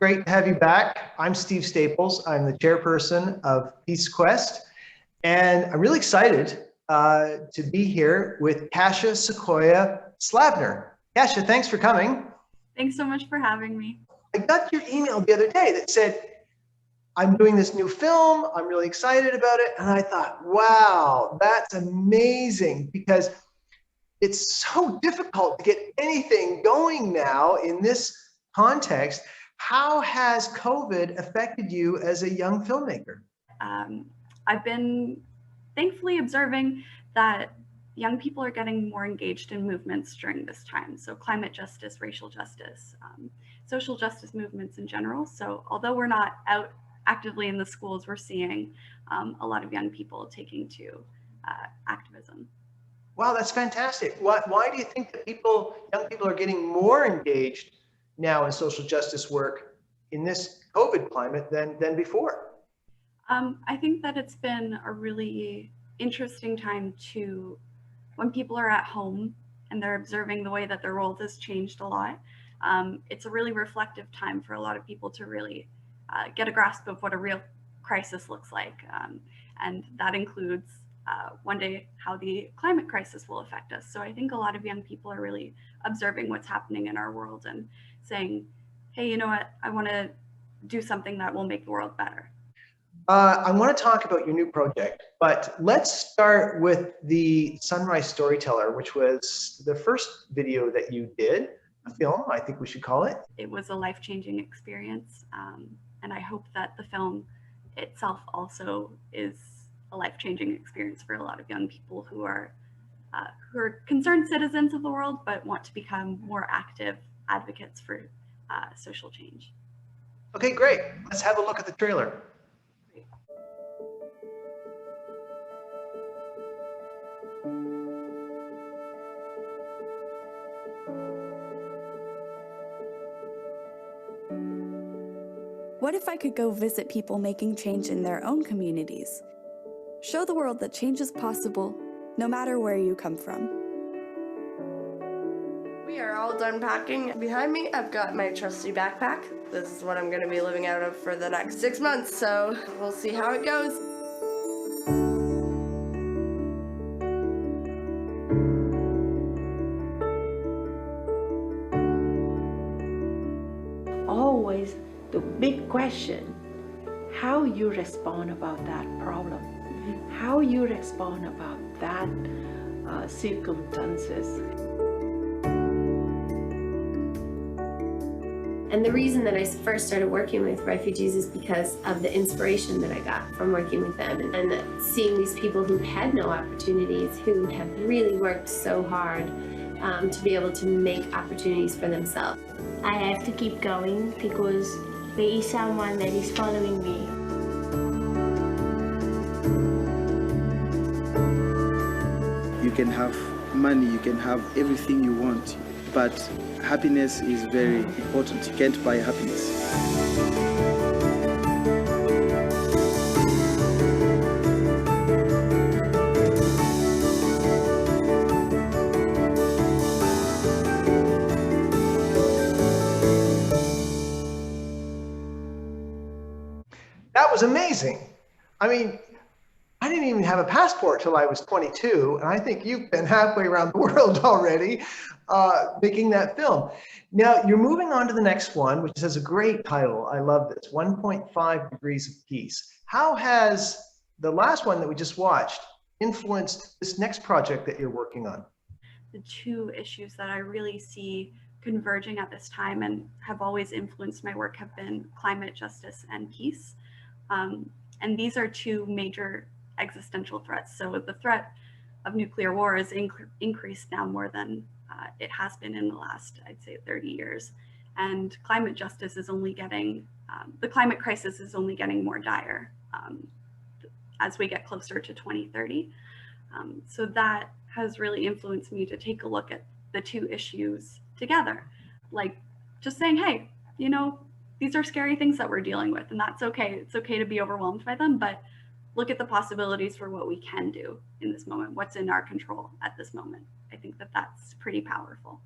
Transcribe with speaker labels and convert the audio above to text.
Speaker 1: great to have you back. I'm Steve Staples. I'm the chairperson of PeaceQuest, and I'm really excited to be here with Kasha Sequoia Slavner. Kasha, thanks for coming.
Speaker 2: Thanks so much for having me.
Speaker 1: I got your email the other day that said, I'm doing this new film. I'm really excited about it. And I thought, wow, that's amazing, because it's so difficult to get anything going now in this context. How has COVID affected you as a young filmmaker?
Speaker 2: I've been thankfully observing that young people are getting more engaged in movements during this time. So climate justice, racial justice, social justice movements in general. So although we're not out actively in the schools, we're seeing a lot of young people taking to activism.
Speaker 1: Wow, that's fantastic. Why do you think that young people are getting more engaged now in social justice work in this COVID climate than before?
Speaker 2: I think that it's been a really interesting time when people are at home and they're observing the way that their world has changed a lot. It's a really reflective time for a lot of people to really get a grasp of what a real crisis looks like. And that includes one day how the climate crisis will affect us. So I think a lot of young people are really observing what's happening in our world and saying, hey, you know what, I want to do something that will make the world better.
Speaker 1: I want to talk about your new project, but let's start with the Sunrise Storyteller, which was the first video that you did, a film, I think we should call it.
Speaker 2: It was a life-changing experience, and I hope that the film itself also is a life-changing experience for a lot of young people who are concerned citizens of the world, but want to become more active advocates for social change.
Speaker 1: Okay, great. Let's have a look at the trailer.
Speaker 3: What if I could go visit people making change in their own communities? Show the world that change is possible, no matter where you come from.
Speaker 4: We are all done packing. Behind me, I've got my trusty backpack. This is what I'm going to be living out of for the next 6 months, so we'll see how it goes.
Speaker 5: Always the big question, how you respond about that problem, how you respond about that circumstances.
Speaker 6: And the reason that I first started working with refugees is because of the inspiration that I got from working with them and seeing these people who had no opportunities, who have really worked so hard to be able to make opportunities for themselves.
Speaker 7: I have to keep going because there is someone that is following me.
Speaker 8: You can have money, you can have everything you want, but happiness is very important. You can't buy happiness.
Speaker 1: That was amazing. I mean, I didn't even have a passport till I was 22, and I think you've been halfway around the world already making that film. Now, you're moving on to the next one, which has a great title. I love this, 1.5 Degrees of Peace. How has the last one that we just watched influenced this next project that you're working on?
Speaker 2: The two issues that I really see converging at this time and have always influenced my work have been climate justice and peace. And these are two major existential threats. So the threat of nuclear war is increased now more than it has been in the last, I'd say, 30 years. And climate justice is only getting, the climate crisis is only getting more dire as we get closer to 2030. So that has really influenced me to take a look at the two issues together. Like just saying, hey, you know, these are scary things that we're dealing with, and that's okay. It's okay to be overwhelmed by them, but look at the possibilities for what we can do in this moment, what's in our control at this moment. I think that that's pretty powerful.